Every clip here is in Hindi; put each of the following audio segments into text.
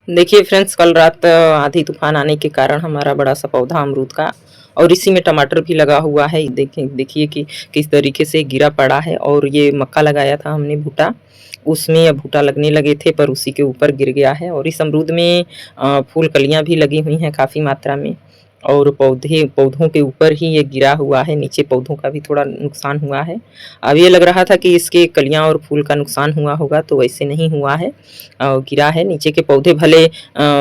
देखिए फ्रेंड्स, कल रात आंधी तूफान आने के कारण हमारा बड़ा सा पौधा अमरूद का और इसी में टमाटर भी लगा हुआ है। देखिए देखिए कि किस तरीके से गिरा पड़ा है। और ये मक्का लगाया था हमने भुट्टा, उसमें अब भुट्टा लगने लगे थे पर उसी के ऊपर गिर गया है। और इस अमरूद में फूल कलियां भी लगी हुई हैं काफ़ी मात्रा में। और पौधों के ऊपर ही ये गिरा हुआ है, नीचे पौधों का भी थोड़ा नुकसान हुआ है। अब ये लग रहा था कि इसके कलियां और फूल का नुकसान हुआ होगा, तो वैसे नहीं हुआ है। गिरा है। नीचे के पौधे भले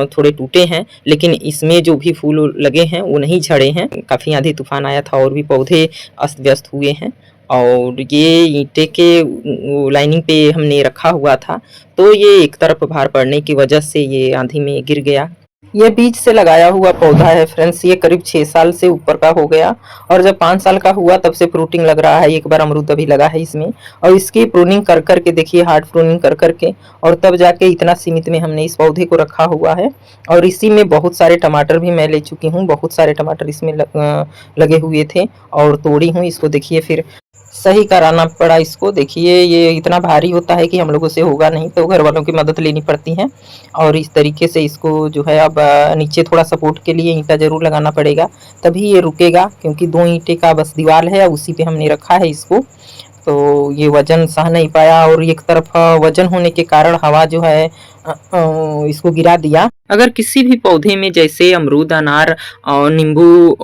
थोड़े टूटे हैं, लेकिन इसमें जो भी फूल लगे हैं वो नहीं झड़े हैं। काफ़ी आंधी तूफान आया था और भी पौधे अस्त व्यस्त हुए हैं। और ये ईंटे के लाइनिंग पे हमने रखा हुआ था, तो ये एक तरफ भार पड़ने की वजह से ये आंधी में गिर गया। ये बीज से लगाया हुआ पौधा है फ्रेंड्स। ये करीब 6 साल से ऊपर का हो गया और जब 5 साल का हुआ तब से फ्रूटिंग लग रहा है। एक बार अमरूद अभी लगा है इसमें, और इसकी प्रूनिंग कर कर के देखिए, हार्ड प्रूनिंग कर कर के, और तब जाके इतना सीमित में हमने इस पौधे को रखा हुआ है। और इसी में बहुत सारे टमाटर भी मैं ले चुकी हूँ। बहुत सारे टमाटर इसमें लगे हुए थे और तोड़ी हूँ इसको। देखिए फिर सही कराना पड़ा इसको। देखिए ये इतना भारी होता है कि हम लोगों से होगा नहीं, तो घर वालों की मदद लेनी पड़ती है। और इस तरीके से इसको जो है अब नीचे थोड़ा सपोर्ट के लिए ईंटा ज़रूर लगाना पड़ेगा, तभी ये रुकेगा। क्योंकि 2 ईंटे का बस दीवार है, उसी पे हमने रखा है इसको। तो ये वजन सह नहीं पाया और एक तरफ वजन होने के कारण हवा जो है इसको गिरा दिया। अगर किसी भी पौधे में जैसे अमरूद, अनार और नींबू,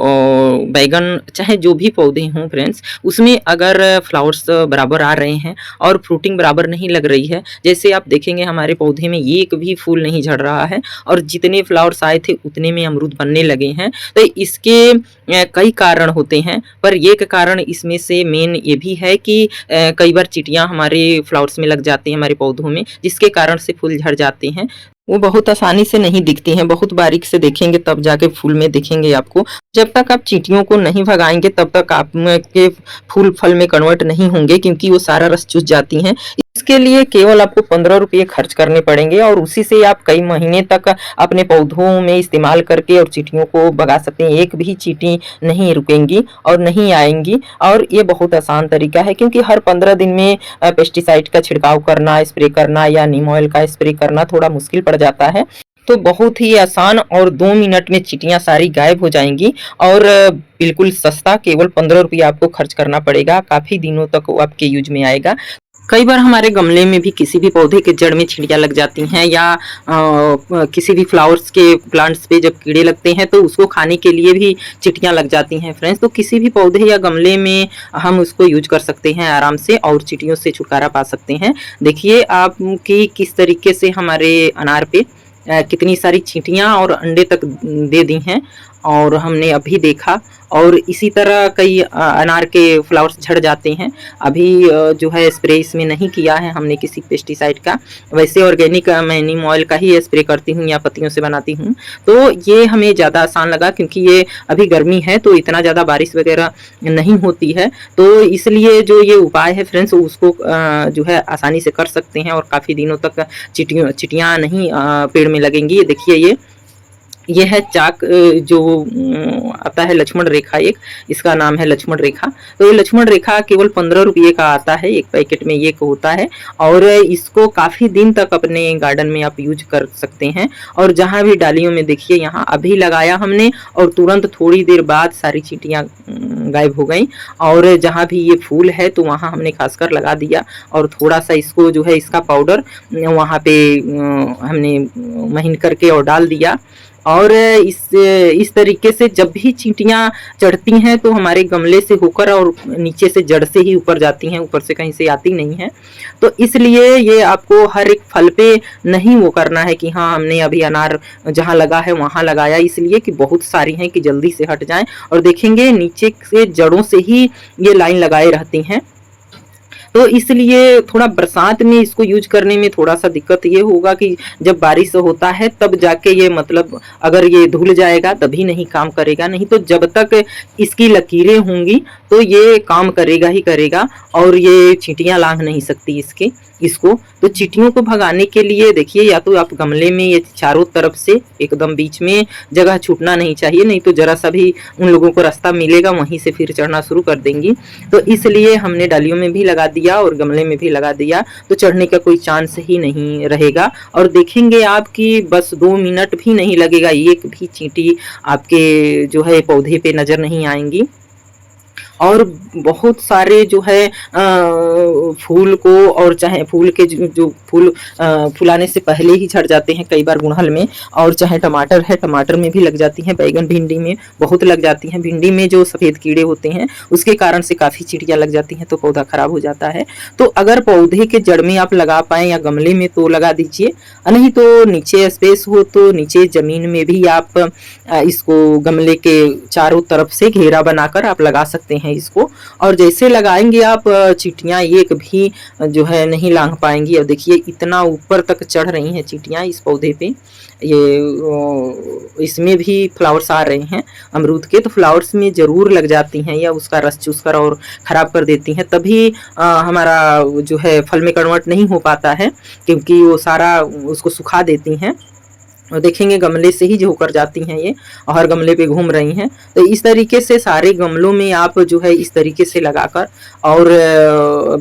बैगन, चाहे जो भी पौधे हों फ्रेंड्स, उसमें अगर फ्लावर्स बराबर आ रहे हैं और फ्रूटिंग बराबर नहीं लग रही है, जैसे आप देखेंगे हमारे पौधे में एक भी फूल नहीं झड़ रहा है और जितने फ्लावर्स आए थे उतने में अमरूद बनने लगे हैं। तो इसके कई कारण होते हैं, पर एक कारण इसमें से मेन ये भी है कि कई बार चींटियां हमारे फ्लावर्स में लग जाती हैं, हमारे पौधों में, जिसके कारण से फूल झड़ जाते हैं। वो बहुत आसानी से नहीं दिखती हैं, बहुत बारीक से देखेंगे तब जाके फूल में दिखेंगे आपको। जब तक आप चींटियों को नहीं भगाएंगे तब तक आपके फूल फल में कन्वर्ट नहीं होंगे, क्योंकि वो सारा रस चूस जाती हैं। इसके लिए केवल आपको 15 रुपये खर्च करने पड़ेंगे और उसी से आप कई महीने तक अपने पौधों में इस्तेमाल करके और चींटियों को भगा सकते हैं। एक भी चींटी नहीं रुकेंगी और नहीं आएंगी। और ये बहुत आसान तरीका है, क्योंकि हर 15 दिन में पेस्टिसाइड का छिड़काव करना, स्प्रे करना या नीम ऑयल का स्प्रे करना थोड़ा मुश्किल पड़ जाता है। तो बहुत ही आसान और 2 मिनट में चींटियां सारी गायब हो जाएंगी। और बिल्कुल सस्ता, केवल 15 रुपये आपको खर्च करना पड़ेगा। काफ़ी दिनों तक वो आपके यूज में आएगा। कई बार हमारे गमले में भी किसी भी पौधे के जड़ में चींटियां लग जाती हैं, या किसी भी फ्लावर्स के प्लांट्स पे जब कीड़े लगते हैं तो उसको खाने के लिए भी चींटियां लग जाती हैं फ्रेंड्स। तो किसी भी पौधे या गमले में हम उसको यूज कर सकते हैं आराम से और चींटियों से छुटकारा पा सकते हैं। देखिए आप कि किस तरीके से हमारे अनार पे कितनी सारी चींटियां और अंडे तक दे दी हैं, और हमने अभी देखा। और इसी तरह कई अनार के फ्लावर्स झड़ जाते हैं। अभी जो है स्प्रे इसमें नहीं किया है हमने किसी पेस्टिसाइड का। वैसे ऑर्गेनिक मैं नीम ऑयल का ही स्प्रे करती हूँ या पत्तियों से बनाती हूँ। तो ये हमें ज़्यादा आसान लगा, क्योंकि ये अभी गर्मी है तो इतना ज़्यादा बारिश वगैरह नहीं होती है। तो इसलिए जो ये उपाय है फ्रेंड्स, उसको जो है आसानी से कर सकते हैं और काफ़ी दिनों तक चिटियाँ नहीं पेड़ में लगेंगी। ये देखिए ये है चाक, जो आता है लक्ष्मण रेखा, एक इसका नाम है लक्ष्मण रेखा। तो ये लक्ष्मण रेखा केवल 15 रुपये का आता है, एक पैकेट में ये होता है। और इसको काफ़ी दिन तक अपने गार्डन में आप यूज कर सकते हैं। और जहाँ भी डालियों में देखिए, यहाँ अभी लगाया हमने और तुरंत थोड़ी देर बाद सारी चींटियाँ गायब हो गई। और जहाँ भी ये फूल है तो वहाँ हमने खासकर लगा दिया और थोड़ा सा इसको जो है इसका पाउडर वहाँ पे हमने महीन करके और डाल दिया। और इस तरीके से जब भी चींटियां चढ़ती हैं तो हमारे गमले से होकर और नीचे से जड़ से ही ऊपर जाती हैं, ऊपर से कहीं से आती नहीं है। तो इसलिए ये आपको हर एक फल पे नहीं वो करना है कि हाँ हमने अभी अनार जहाँ लगा है वहाँ लगाया, इसलिए कि बहुत सारी हैं कि जल्दी से हट जाएं। और देखेंगे नीचे से जड़ों से ही ये लाइन लगाए रहती हैं। तो इसलिए थोड़ा बरसात में इसको यूज करने में थोड़ा सा दिक्कत ये होगा कि जब बारिश होता है तब जाके ये, मतलब अगर ये धुल जाएगा तभी नहीं काम करेगा, नहीं तो जब तक इसकी लकीरें होंगी तो ये काम करेगा ही करेगा। और ये चींटियां लांघ नहीं सकती इसको। तो चींटियों को भगाने के लिए देखिए, या तो आप गमले में ये चारों तरफ से एकदम बीच में जगह छूटना नहीं चाहिए, नहीं तो जरा सा भी उन लोगों को रास्ता मिलेगा वहीं से फिर चढ़ना शुरू कर देंगी। तो इसलिए हमने डालियों में भी लगा दिया। दिया और गमले में भी लगा दिया तो चढ़ने का कोई चांस ही नहीं रहेगा। और देखेंगे आप कि बस 2 मिनट भी नहीं लगेगा, एक भी चींटी आपके जो है पौधे पे नज़र नहीं आएंगी। और बहुत सारे जो है फूल को, और चाहे फूल के जो फूल फुलाने से पहले ही झड़ जाते हैं कई बार गुड़हल में, और चाहे टमाटर है, टमाटर में भी लग जाती हैं, बैगन भिंडी में बहुत लग जाती हैं। भिंडी में जो सफ़ेद कीड़े होते हैं उसके कारण से काफ़ी चिड़िया लग जाती हैं तो पौधा खराब हो जाता है। तो अगर पौधे के जड़ में आप लगा पाएँ या गमले में तो लगा दीजिए, नहीं तो नीचे स्पेस हो तो नीचे ज़मीन में भी आप इसको गमले के चारों तरफ से घेरा बनाकर आप लगा सकते हैं इसको। और जैसे लगाएंगे आप चींटियाँ एक भी जो है नहीं लांघ पाएंगी। अब देखिए इतना ऊपर तक चढ़ रही हैं चींटियाँ इस पौधे पे। ये इसमें भी फ्लावर्स आ रहे हैं अमरूद के, तो फ्लावर्स में ज़रूर लग जाती हैं या उसका रस चूस कर और ख़राब कर देती हैं, तभी हमारा जो है फल में कन्वर्ट नहीं हो पाता है, क्योंकि वो सारा उसको सुखा देती हैं। और देखेंगे गमले से ही जो होकर जाती हैं ये, और हर गमले पे घूम रही हैं। तो इस तरीके से सारे गमलों में आप जो है इस तरीके से लगाकर, और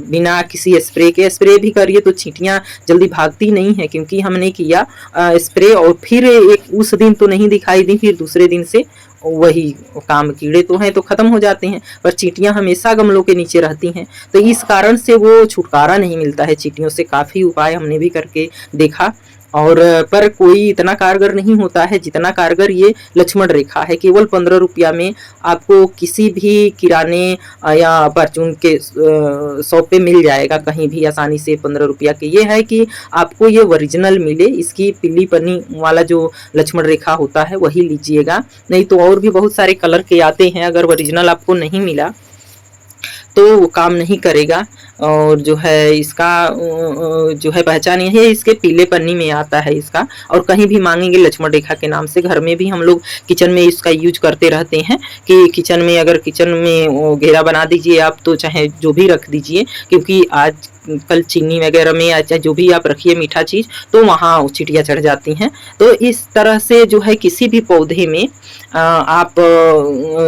बिना किसी स्प्रे भी करिए तो चींटियाँ जल्दी भागती नहीं है, क्योंकि हमने किया स्प्रे और फिर एक उस दिन तो नहीं दिखाई दी, फिर दूसरे दिन से वही काम। कीड़े तो हैं तो ख़त्म हो जाते हैं, पर चींटियाँ हमेशा गमलों के नीचे रहती हैं, तो इस कारण से वो छुटकारा नहीं मिलता है चींटियों से। काफ़ी उपाय हमने भी करके देखा, और पर कोई इतना कारगर नहीं होता है जितना कारगर ये लक्ष्मण रेखा है। केवल 15 रुपया में आपको किसी भी किराने या परचून के शॉप पे मिल जाएगा, कहीं भी आसानी से 15 रुपया के। ये है कि आपको ये ओरिजिनल मिले, इसकी पीली पन्नी वाला जो लक्ष्मण रेखा होता है वही लीजिएगा, नहीं तो और भी बहुत सारे कलर के आते हैं, अगर ओरिजिनल आपको नहीं मिला तो वो काम नहीं करेगा। और जो है इसका जो है पहचान ये है, इसके पीले पन्नी में आता है इसका, और कहीं भी मांगेंगे लक्ष्मण रेखा के नाम से। घर में भी हम लोग किचन में इसका यूज करते रहते हैं कि किचन में अगर किचन में घेरा बना दीजिए आप, तो चाहे जो भी रख दीजिए, क्योंकि आज कल चीनी वगैरह में या जो भी आप रखिए मीठा चीज़, तो वहाँ चिड़िया चढ़ जाती हैं। तो इस तरह से जो है किसी भी पौधे में आप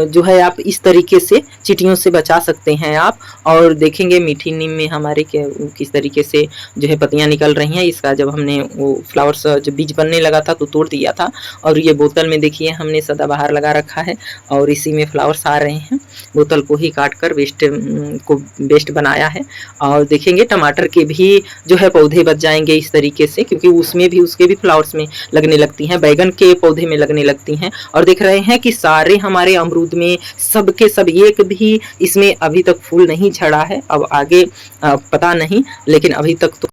जो है आप इस तरीके से चींटियों से बचा सकते हैं आप। और देखेंगे मीठी नीम में हमारे किस तरीके से जो है पत्तियां निकल रही हैं। इसका जब हमने वो फ्लावर्स जब बीज बनने लगा था तो तोड़ दिया था, और ये बोतल में देखिए हमने सदाबहार लगा रखा है, और इसी में फ्लावर्स आ रहे हैं। बोतल को ही काट कर वेस्ट बनाया है। और देखेंगे टमाटर के भी जो है पौधे बच जाएंगे इस तरीके से, क्योंकि उसमें भी उसके भी फ्लावर्स में लगने लगती हैं, बैगन के पौधे में लगने लगती हैं। और देख रहे हैं कि सारे हमारे अमरूद में सब के सब एक भी इसमें अभी तक फूल नहीं झड़ा है। अब आगे पता नहीं, लेकिन अभी तक तो